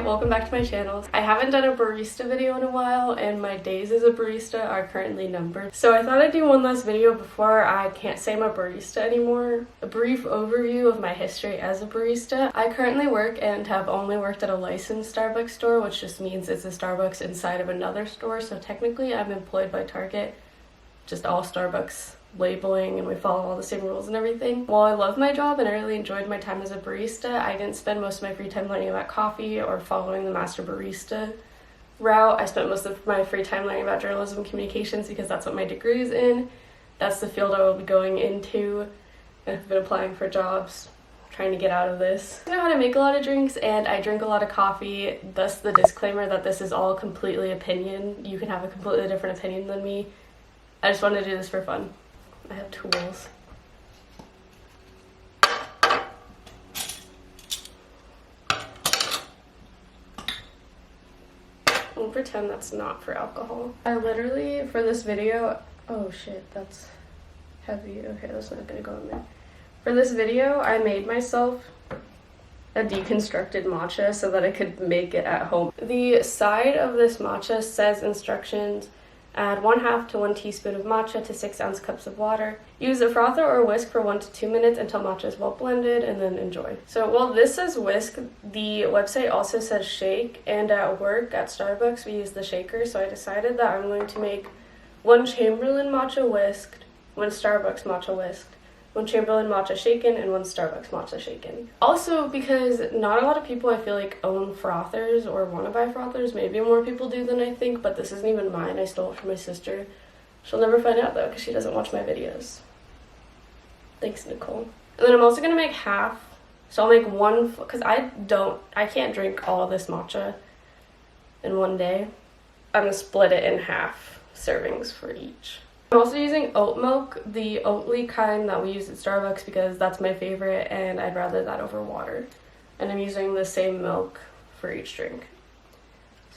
welcome back to my channel. I haven't done a barista video in a while and my days as a barista are currently numbered. So I thought I'd do one last video before I can't say I'm a barista anymore. A brief overview of my history as a barista. I currently work and have only worked at a licensed Starbucks store, which just means it's a Starbucks inside of another store. So technically I'm employed by Target, just all Starbucks labeling, and we follow all the same rules and everything. While I love my job and I really enjoyed my time as a barista, I didn't spend most of my free time learning about coffee or following the master barista route. I spent most of my free time learning about journalism and communications because that's what my degree is in. That's the field I will be going into. I've been applying for jobs, trying to get out of this. I know how to make a lot of drinks and I drink a lot of coffee, thus the disclaimer that this is all completely opinion. You can have a completely different opinion than me. I just wanted to do this for fun. I have tools. I'll pretend that's not for alcohol. I literally, for this video, oh shit, that's heavy. Okay, that's not gonna go in there. For this video, I made myself a deconstructed matcha so that I could make it at home. The side of this matcha says instructions: add 1/2 to 1 teaspoon of matcha to 6 ounce cups of water. Use a frother or whisk for 1 to 2 minutes until matcha is well blended, and then enjoy. So while this says whisk, the website also says shake, and at work at Starbucks we use the shaker, so I decided that I'm going to make 1 chamberlain matcha whisked, 1 Starbucks matcha whisked, 1 chamberlain matcha shaken, and 1 Starbucks matcha shaken. Also, because not a lot of people I feel like own frothers or want to buy frothers. Maybe more people do than I think, but this isn't even mine. I stole it from my sister. She'll never find out though because she doesn't watch my videos. Thanks, Nicole. And then I'm also gonna make half. So I'll make 1, because I can't drink all of this matcha in one day. I'm gonna split it in half servings for each. I'm also using oat milk, the Oatly kind that we use at Starbucks, because that's my favorite and I'd rather that over water. And I'm using the same milk for each drink.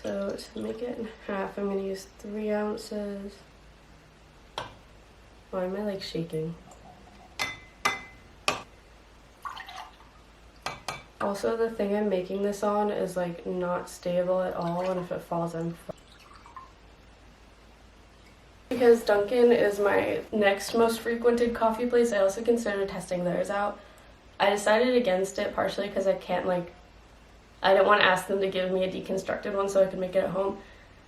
So to make it in half, I'm going to use 3 ounces. Why am I like shaking? Also, the thing I'm making this on is like not stable at all, and if it falls, I'm fucked. Because Dunkin' is my next most frequented coffee place, I also considered testing theirs out. I decided against it partially because I didn't want to ask them to give me a deconstructed one so I could make it at home.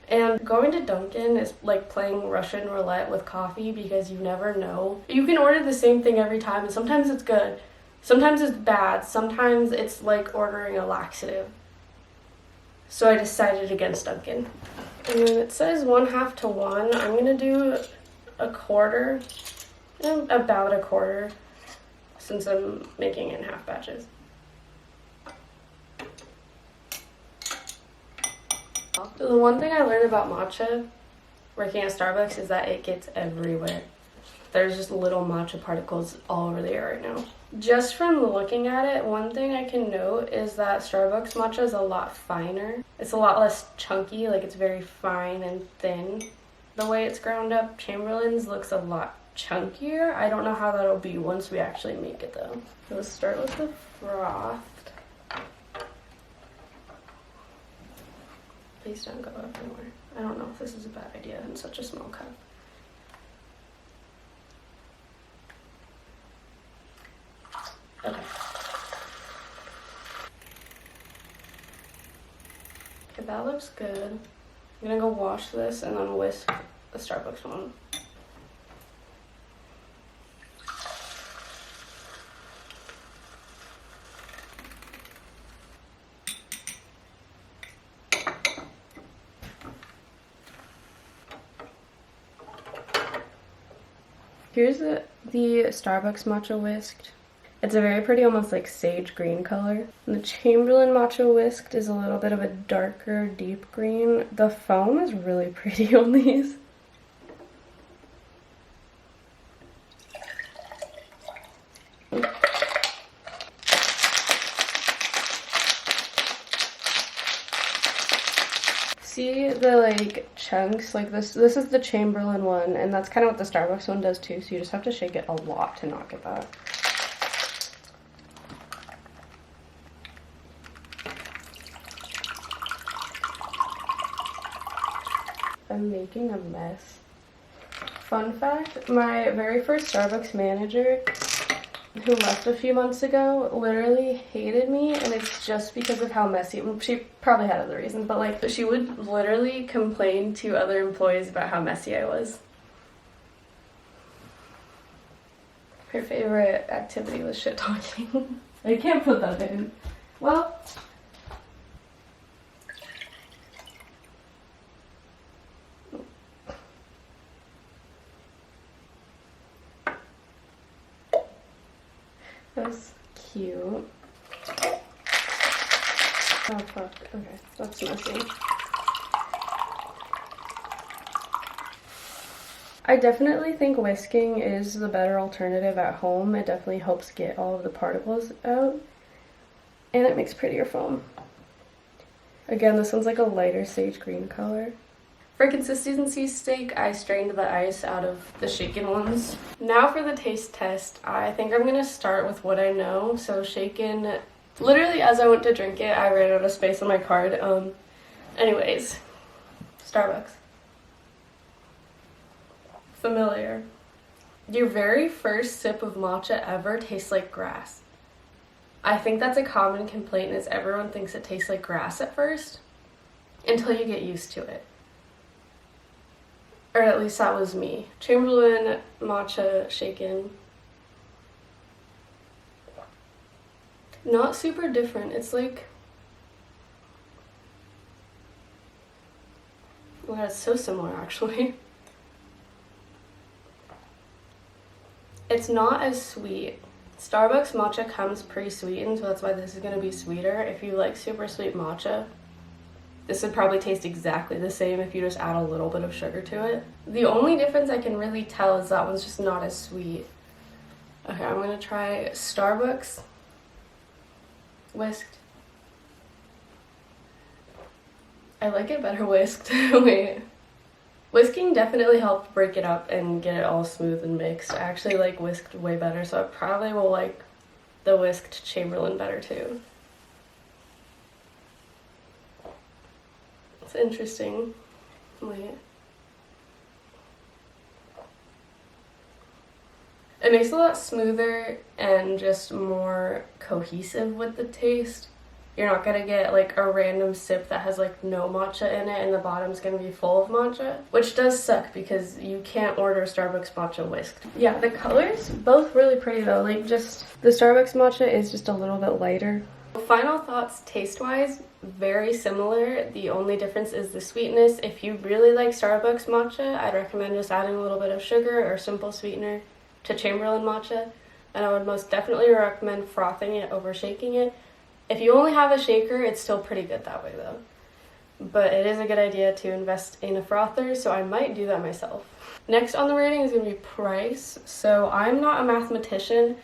And going to Dunkin' is like playing Russian roulette with coffee because you never know. You can order the same thing every time, and sometimes it's good, sometimes it's bad, sometimes it's like ordering a laxative. So I decided against Dunkin'. And then it says 1/2 to 1. I'm gonna do a quarter, about a quarter, since I'm making it in half batches. The one thing I learned about matcha working at Starbucks is that it gets everywhere. There's just little matcha particles all over the air right now. Just from looking at it, one thing I can note is that Starbucks matcha is a lot finer. It's a lot less chunky, like it's very fine and thin. The way it's ground up, Chamberlain's looks a lot chunkier. I don't know how that'll be once we actually make it though. Let's start with the froth. Please don't go everywhere. I don't know if this is a bad idea in such a small cup. Okay. Okay, that looks good. I'm gonna go wash this and then whisk the Starbucks one. Here's the Starbucks matcha whisked. It's a very pretty, almost like sage green color. And the Chamberlain matcha whisked is a little bit of a darker, deep green. The foam is really pretty on these. See the like chunks, like this is the Chamberlain one, and that's kind of what the Starbucks one does too, so you just have to shake it a lot to not get that. I'm making a mess. Fun fact, my very first Starbucks manager, who left a few months ago, literally hated me, and it's just because of how messy. She probably had other reasons, but like, she would literally complain to other employees about how messy I was. Her favorite activity was shit talking. I can't put that in. Well, that was cute. Oh fuck, okay, that's messy. I definitely think whisking is the better alternative at home. It definitely helps get all of the particles out, and it makes prettier foam. Again, this one's like a lighter sage green color. For consistency's sake, I strained the ice out of the shaken ones. Now for the taste test, I think I'm gonna start with what I know. So shaken, literally as I went to drink it, I ran out of space on my card. Anyways, Starbucks. Familiar. Your very first sip of matcha ever tastes like grass. I think that's a common complaint, is everyone thinks it tastes like grass at first until you get used to it. Or at least that was me. Chamberlain, matcha, shaken. Not super different. It's like, well, it's so similar actually. It's not as sweet. Starbucks matcha comes pre-sweetened, so that's why this is going to be sweeter. If you like super sweet matcha, this would probably taste exactly the same if you just add a little bit of sugar to it. The only difference I can really tell is that one's just not as sweet. Okay, I'm going to try Starbucks whisked. I like it better whisked. Wait. Whisking definitely helped break it up and get it all smooth and mixed. I actually like whisked way better, so I probably will like the whisked Chamberlain better too. It's interesting. Wait. It makes it a lot smoother and just more cohesive with the taste. You're not gonna get like a random sip that has like no matcha in it and the bottom's gonna be full of matcha, which does suck because you can't order Starbucks matcha whisked. Yeah, the colors, both really pretty though. Like, just the Starbucks matcha is just a little bit lighter. Final thoughts, taste-wise, very similar. The only difference is the sweetness. If you really like Starbucks matcha, I'd recommend just adding a little bit of sugar or simple sweetener to Chamberlain matcha, and I would most definitely recommend frothing it over shaking it. If you only have a shaker, it's still pretty good that way though. But it is a good idea to invest in a frother, so I might do that myself. Next on the rating is going to be price. So I'm not a mathematician,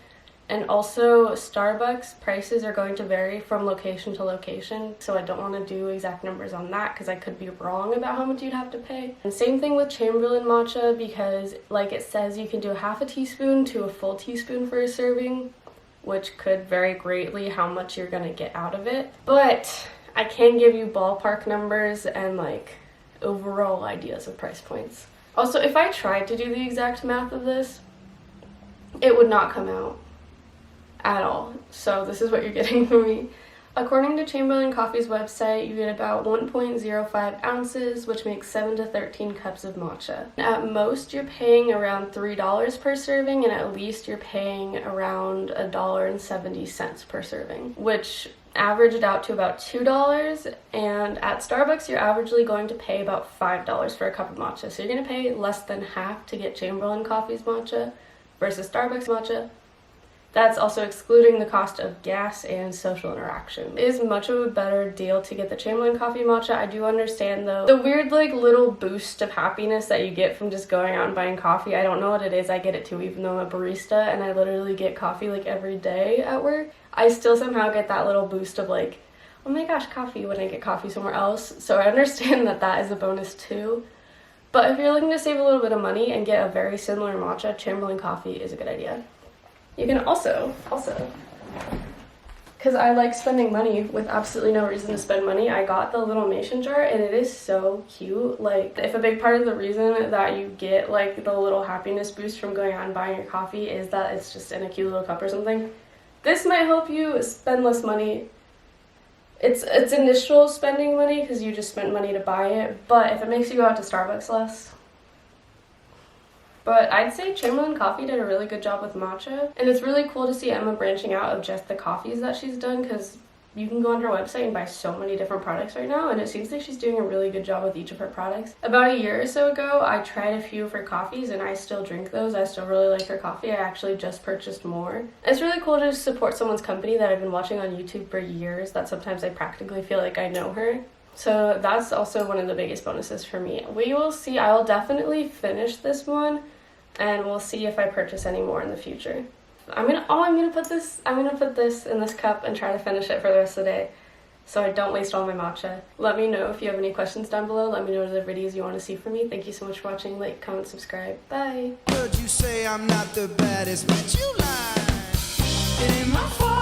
and also Starbucks prices are going to vary from location to location, so I don't want to do exact numbers on that because I could be wrong about how much you'd have to pay. And same thing with Chamberlain matcha, because like it says, you can do a half a teaspoon to a full teaspoon for a serving, which could vary greatly how much you're gonna get out of it. But I can give you ballpark numbers and like overall ideas of price points. Also, if I tried to do the exact math of this, it would not come out at all. So this is what you're getting from me. According to Chamberlain Coffee's website, you get about 1.05 ounces, which makes 7 to 13 cups of matcha. At most, you're paying around $3 per serving, and at least you're paying around $1.70 per serving, which averaged out to about $2. And at Starbucks, you're averagely going to pay about $5 for a cup of matcha. So you're going to pay less than half to get Chamberlain Coffee's matcha versus Starbucks matcha. That's also excluding the cost of gas and social interaction. It is much of a better deal to get the Chamberlain Coffee matcha. I do understand though the weird like little boost of happiness that you get from just going out and buying coffee. I don't know what it is. I get it too, even though I'm a barista and I literally get coffee like every day at work. I still somehow get that little boost of like, oh my gosh, coffee, when I get coffee somewhere else. So I understand that that is a bonus too. But if you're looking to save a little bit of money and get a very similar matcha, Chamberlain Coffee is a good idea. You can also because I like spending money with absolutely no reason to spend money. I got the little mason jar and it is so cute. Like, if a big part of the reason that you get like the little happiness boost from going out and buying your coffee is that it's just in a cute little cup or something, this might help you spend less money. It's initial spending money because you just spent money to buy it, but if it makes you go out to Starbucks less. But I'd say Chamberlain Coffee did a really good job with matcha, and it's really cool to see Emma branching out of just the coffees that she's done, because you can go on her website and buy so many different products right now, and it seems like she's doing a really good job with each of her products. About a year or so ago, I tried a few of her coffees, and I still drink those. I still really like her coffee. I actually just purchased more. It's really cool to support someone's company that I've been watching on YouTube for years, that sometimes I practically feel like I know her. So that's also one of the biggest bonuses for me. We will see. I will definitely finish this one, and we'll see if I purchase any more in the future. I'm gonna put this in this cup and try to finish it for the rest of the day so I don't waste all my matcha. Let me know if you have any questions down below. Let me know the videos you want to see from me. Thank you so much for watching. Like, comment, subscribe. Bye. Heard you say I'm not the baddest, but you lie. It ain't my fault.